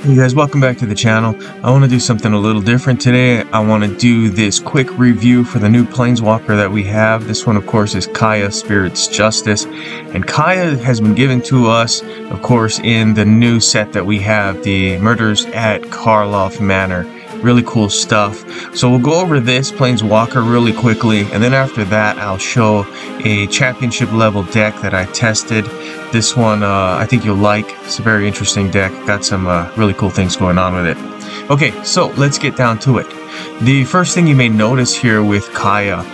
Hey guys, welcome back to the channel. I want to do something a little different today. I want to do this quick review for the new Planeswalker that we have. This one, of course, is Kaya, Spirit's Justice. And Kaya has been given to us, of course, in the new set that we have, the Murders at Karlov Manor. Really cool stuff. So we'll go over this Planeswalker really quickly, and then after that I'll show a championship level deck that I tested. This one I think you'll like. It's a very interesting deck. Got some really cool things going on with it. Okay, so let's get down to it. The first thing you may notice here with Kaya,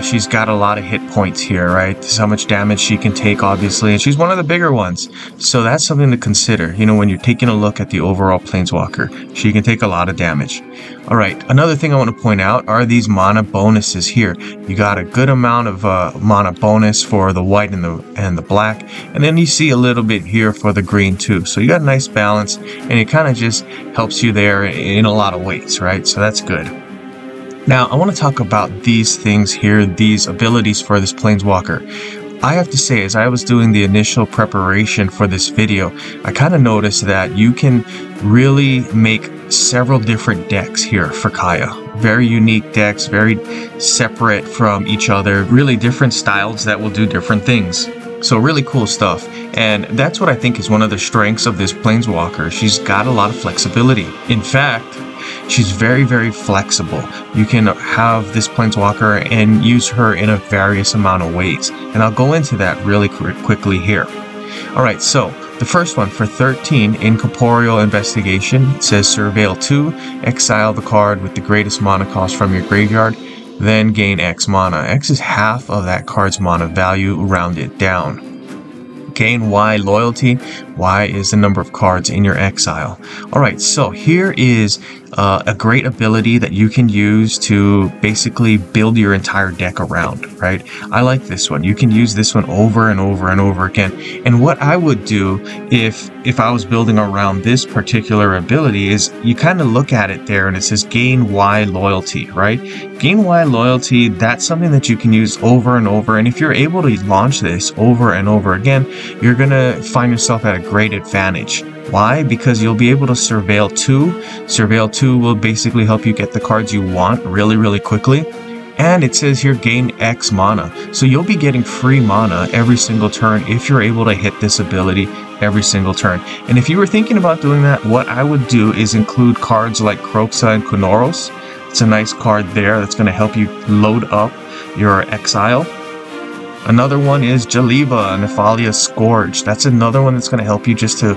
she's got a lot of hit points here, right? This is how much damage she can take, obviously, and she's one of the bigger ones. So that's something to consider, you know, when you're taking a look at the overall Planeswalker. She can take a lot of damage. Alright, another thing I want to point out are these mana bonuses here. You got a good amount of mana bonus for the white and the black, and then you see a little bit here for the green too. So you got a nice balance, and it kind of just helps you there in a lot of ways, right? So that's good. Now, I want to talk about these things here, these abilities for this Planeswalker. I have to say, as I was doing the initial preparation for this video, I kind of noticed that you can really make several different decks here for Kaya. Very unique decks, very separate from each other, really different styles that will do different things. So really cool stuff. And that's what I think is one of the strengths of this Planeswalker. She's got a lot of flexibility. In fact, she's very, very flexible. You can have this Planeswalker and use her in a various amount of ways. And I'll go into that really quickly here. Alright, so the first one for 13, Incorporeal Investigation. It says Surveil 2, exile the card with the greatest mana cost from your graveyard, then gain X mana. X is half of that card's mana value, rounded down. Gain Y loyalty. Y is the number of cards in your exile. Alright, so here is a great ability that you can use to basically build your entire deck around, right? I like this one. You can use this one over and over and over again. And what I would do if I was building around this particular ability is you kind of look at it there and it says gain Y loyalty, right? Gain Y loyalty, that's something that you can use over and over. And if you're able to launch this over and over again, you're going to find yourself at a great advantage. Why? Because you'll be able to Surveil 2. Surveil 2 will basically help you get the cards you want really, really quickly. And it says here gain X mana. So you'll be getting free mana every single turn if you're able to hit this ability every single turn. And if you were thinking about doing that, what I would do is include cards like Kroxa and Kunoros. It's a nice card there that's going to help you load up your exile. Another one is Jaliva, Nephalia Scourge. That's another one that's going to help you just to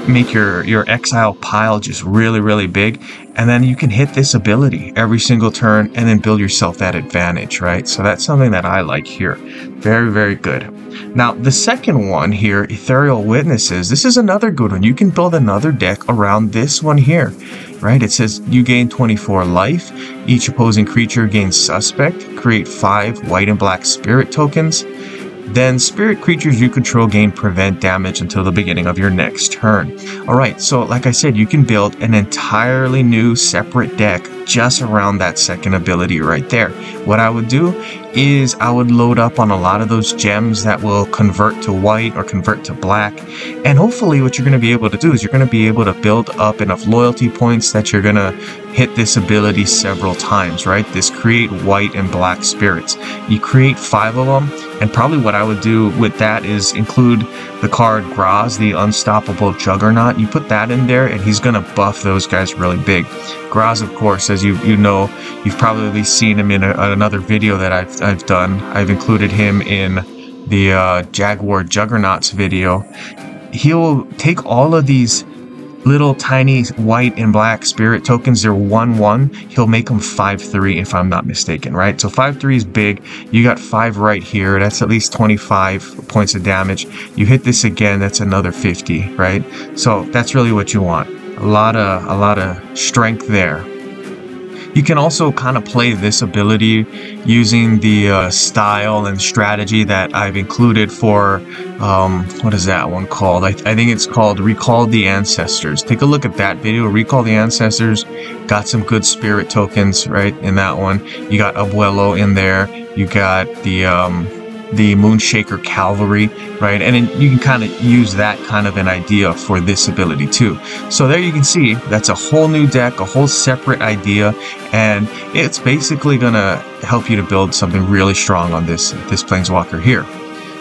make your exile pile just really, really big. And then you can hit this ability every single turn and then build yourself that advantage, right? So that's something that I like here. Very, very good. Now, the second one here, Ethereal Witnesses. This is another good one. You can build another deck around this one here, right? It says you gain 24 life. Each opposing creature gains Suspect. Create 5 white and black spirit tokens. Then spirit creatures you control gain prevent damage until the beginning of your next turn. Alright, so like I said, you can build an entirely new separate deck just around that second ability right there. What I would do is I would load up on a lot of those gems that will convert to white or convert to black. And hopefully what you're going to be able to do is you're going to be able to build up enough loyalty points that you're going to hit this ability several times, right? This create white and black spirits. You create 5 of them, and probably what I would do with that is include the card Graz, the Unstoppable Juggernaut. You put that in there and he's going to buff those guys really big. Graz, of course, as you know, you've probably seen him in another video that I've done. I've included him in the Jaguar Juggernauts video. He'll take all of these little tiny white and black spirit tokens. They're 1/1. He'll make them 5/3 if I'm not mistaken, right? So 5/3 is big. You got 5 right here. That's at least 25 points of damage. You hit this again, that's another 50, right? So that's really what you want. A lot of strength there. You can also kind of play this ability using the style and strategy that I've included for, what is that one called? I think it's called Recall the Ancestors. Take a look at that video, Recall the Ancestors. Got some good spirit tokens, right, in that one. You got Abuelo in there. You got the the Moonshaker Cavalry, right? And then you can kind of use that kind of an idea for this ability too. So there you can see that's a whole new deck, a whole separate idea, and it's basically gonna help you to build something really strong on this Planeswalker here.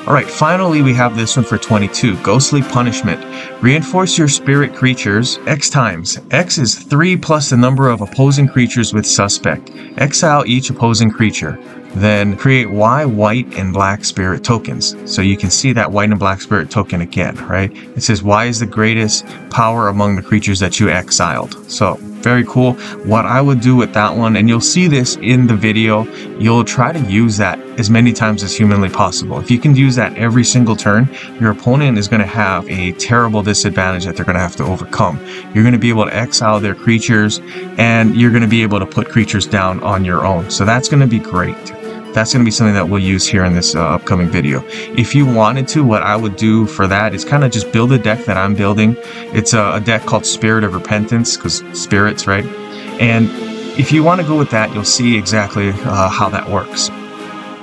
Alright, finally we have this one for 22, Ghostly Punishment. Reinforce your spirit creatures X times. X is 3 plus the number of opposing creatures with suspect. Exile each opposing creature. Then create Y white and black spirit tokens. So you can see that white and black spirit token again, right? It says Y is the greatest power among the creatures that you exiled. So very cool. What I would do with that one, and you'll see this in the video, you'll try to use that as many times as humanly possible. If you can use that every single turn, your opponent is going to have a terrible disadvantage that they're going to have to overcome. You're going to be able to exile their creatures, and you're going to be able to put creatures down on your own. So that's going to be great. That's going to be something that we'll use here in this upcoming video. If you wanted to, what I would do for that is kind of just build a deck that I'm building. It's a deck called Spirit of Repentance, because spirits, right? And if you want to go with that, you'll see exactly how that works.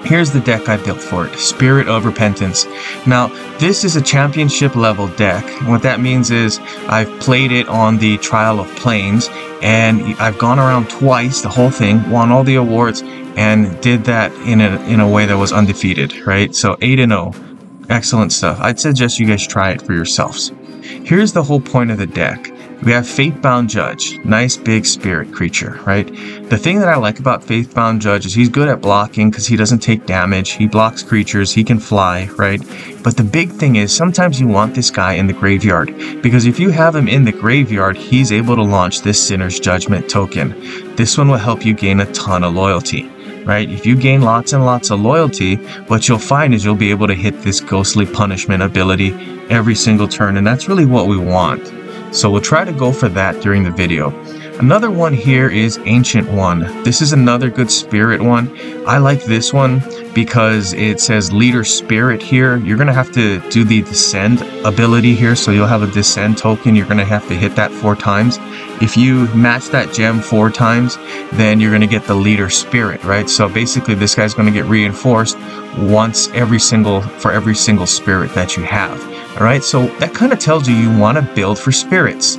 Here's the deck I built for it, Spirit of Repentance. Now, this is a championship level deck. What that means is I've played it on the Trial of Planes, and I've gone around twice, the whole thing, won all the awards, and did that in a way that was undefeated, right? So 8-0, excellent stuff. I'd suggest you guys try it for yourselves. Here's the whole point of the deck. We have Faithbound Judge, nice big spirit creature, right? The thing that I like about Faithbound Judge is he's good at blocking because he doesn't take damage. He blocks creatures, he can fly, right? But the big thing is sometimes you want this guy in the graveyard, because if you have him in the graveyard, he's able to launch this Sinner's Judgment token. This one will help you gain a ton of loyalty, right? If you gain lots and lots of loyalty, what you'll find is you'll be able to hit this Ghostly Punishment ability every single turn, and that's really what we want. So we'll try to go for that during the video. Another one here is Ancient One. This is another good spirit one. I like this one because it says Leader Spirit here. You're going to have to do the Descend ability here, so you'll have a Descend token. You're going to have to hit that 4 times. If you match that gem 4 times, then you're going to get the Leader Spirit, right? So basically this guy's going to get reinforced once for every single spirit that you have. All right, so that kind of tells you want to build for spirits.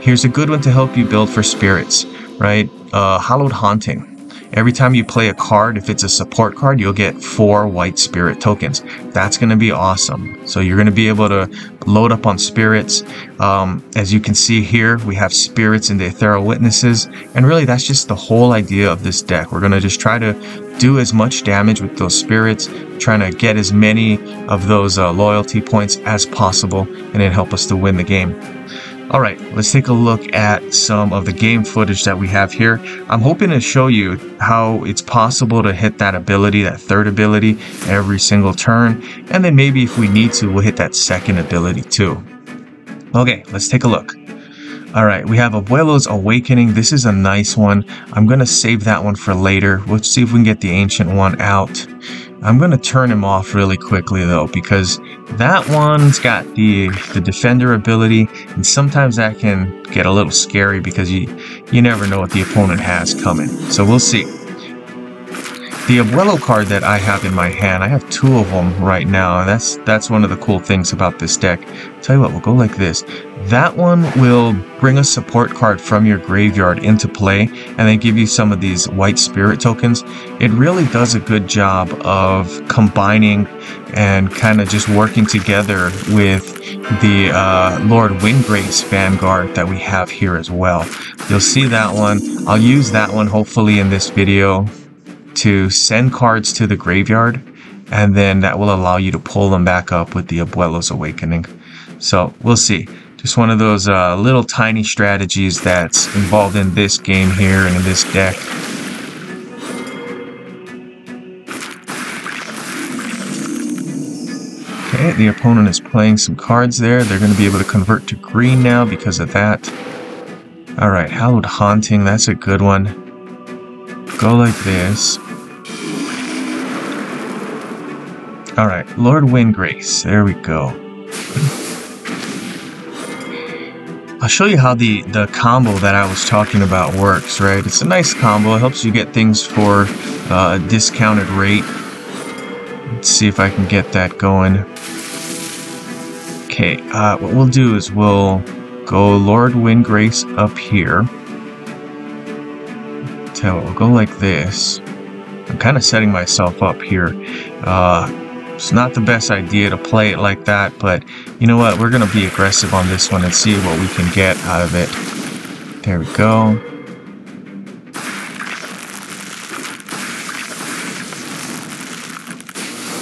Here's a good one to help you build for spirits, right? Hallowed Haunting. Every time you play a card, if it's a support card, you'll get 4 white spirit tokens. That's going to be awesome. So you're going to be able to load up on spirits. As you can see here, we have spirits in the Ethereal Witnesses. And really, that's just the whole idea of this deck. We're going to just try to do as much damage with those spirits, trying to get as many of those loyalty points as possible, and then help us to win the game. Alright, let's take a look at some of the game footage that we have here. I'm hoping to show you how it's possible to hit that ability, that third ability, every single turn. And then maybe if we need to, we'll hit that second ability too. Okay, let's take a look. Alright, we have Abuelo's Awakening. This is a nice one. I'm going to save that one for later. Let's see if we can get the Ancient One out. I'm going to turn him off really quickly though, because that one's got the Defender ability, and sometimes that can get a little scary because you never know what the opponent has coming. So we'll see. The Abuelo card that I have in my hand, I have 2 of them right now, and that's one of the cool things about this deck. Tell you what, we'll go like this. That one will bring a support card from your graveyard into play, and then give you some of these white spirit tokens. It really does a good job of combining and kind of just working together with the Lord Windgrace Vanguard that we have here as well. You'll see that one. I'll use that one hopefully in this video to send cards to the graveyard, and then that will allow you to pull them back up with the Abuelo's Awakening. So we'll see. Just one of those little tiny strategies that's involved in this game here and in this deck. Okay, the opponent is playing some cards there. They're going to be able to convert to green now because of that. Alright, Hallowed Haunting, that's a good one. Go like this. Alright, Lord Windgrace, there we go. I'll show you how the combo that I was talking about works, right? It's a nice combo, it helps you get things for a discounted rate. Let's see if I can get that going. Okay, what we'll do is we'll go Lord Windgrace up here. So we'll go like this. I'm kind of setting myself up here. It's not the best idea to play it like that, but you know what? We're going to be aggressive on this one and see what we can get out of it. There we go.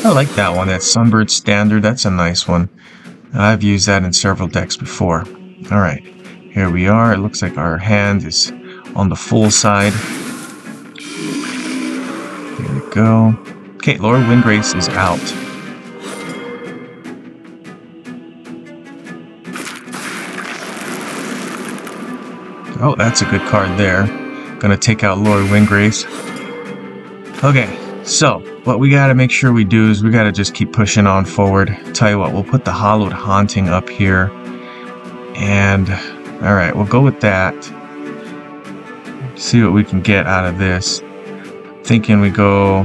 I like that one, that Sunbird Standard. That's a nice one. I've used that in several decks before. Alright, here we are. It looks like our hand is on the full side. There we go. Okay, Lord Windgrace is out. Oh, that's a good card there. Gonna take out Lord Windgrace. Okay, so what we gotta make sure we do is we gotta just keep pushing on forward. Tell you what, we'll put the Hallowed Haunting up here. And, alright, we'll go with that. See what we can get out of this. Thinking we go,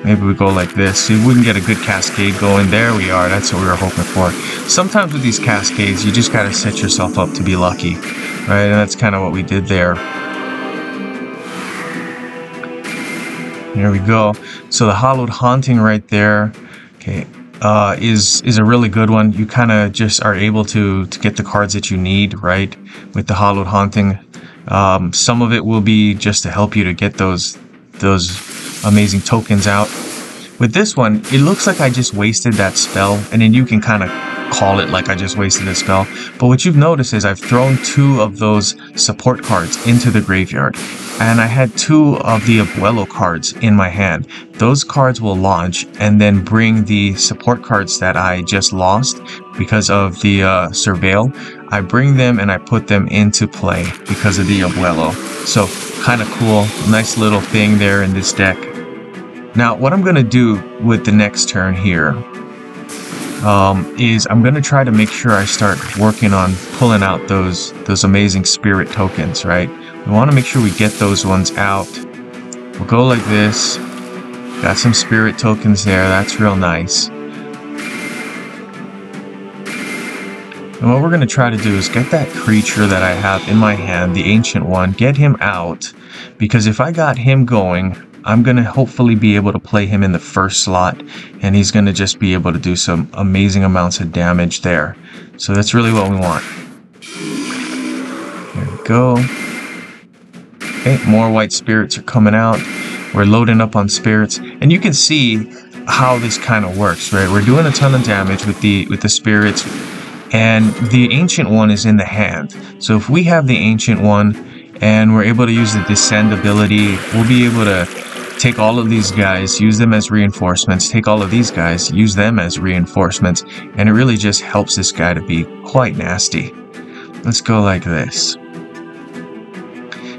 maybe we go like this. See if we can get a good cascade going. There we are. That's what we were hoping for. Sometimes with these cascades, you just got to set yourself up to be lucky. Right? And that's kind of what we did there. There we go. So the Hallowed Haunting right there, okay, is a really good one. You kind of just are able to get the cards that you need, right, with the Hallowed Haunting. Some of it will be just to help you to get those amazing tokens out. With this one, it looks like I just wasted that spell, and then you can kind of call it like I just wasted a spell. But what you've noticed is I've thrown 2 of those support cards into the graveyard, and I had 2 of the Abuelo cards in my hand. Those cards will launch and then bring the support cards that I just lost because of the Surveil. I bring them and I put them into play because of the Abuelo. So kind of cool, nice little thing there in this deck. Now what I'm going to do with the next turn here is I'm going to try to make sure I start working on pulling out those amazing spirit tokens, right? We want to make sure we get those ones out. We'll go like this. Got some spirit tokens there. That's real nice. And what we're going to try to do is get that creature that I have in my hand, the Ancient One, get him out. Because if I got him going, I'm going to hopefully be able to play him in the first slot, and he's going to just be able to do some amazing amounts of damage there. So that's really what we want. There we go. Okay, more white spirits are coming out. We're loading up on spirits, and you can see how this kind of works, right? We're doing a ton of damage with the spirits, and the Ancient One is in the hand. So if we have the Ancient One and we're able to use the Descend ability, we'll be able to take all of these guys, use them as reinforcements, take all of these guys, use them as reinforcements, and it really just helps this guy to be quite nasty. Let's go like this.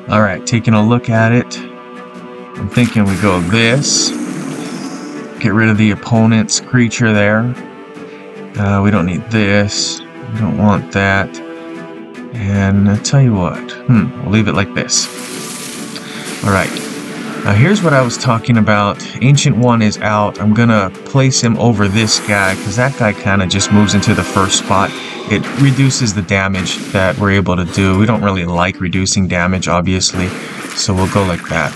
Alright, taking a look at it, I'm thinking we go this, get rid of the opponent's creature there. We don't need this, we don't want that, and I'll tell you what, we'll leave it like this. Alright, now here's what I was talking about. Ancient One is out. I'm gonna place him over this guy, because that guy kind of just moves into the first spot. It reduces the damage that we're able to do. We don't really like reducing damage, obviously, so we'll go like that.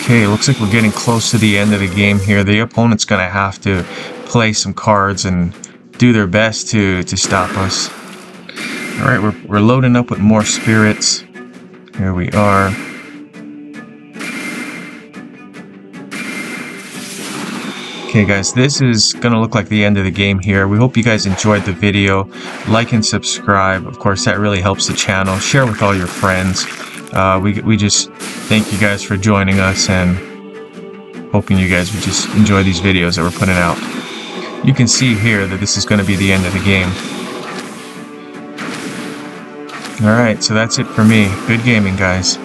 Okay, looks like we're getting close to the end of the game here. The opponent's gonna have to play some cards and do their best to stop us. Alright, we're loading up with more spirits. Here we are. Okay guys, this is gonna look like the end of the game here. We hope you guys enjoyed the video. Like and subscribe. Of course, that really helps the channel. Share with all your friends. We just thank you guys for joining us, and hoping you guys would just enjoy these videos that we're putting out. You can see here that this is going to be the end of the game. Alright, so that's it for me. Good gaming, guys.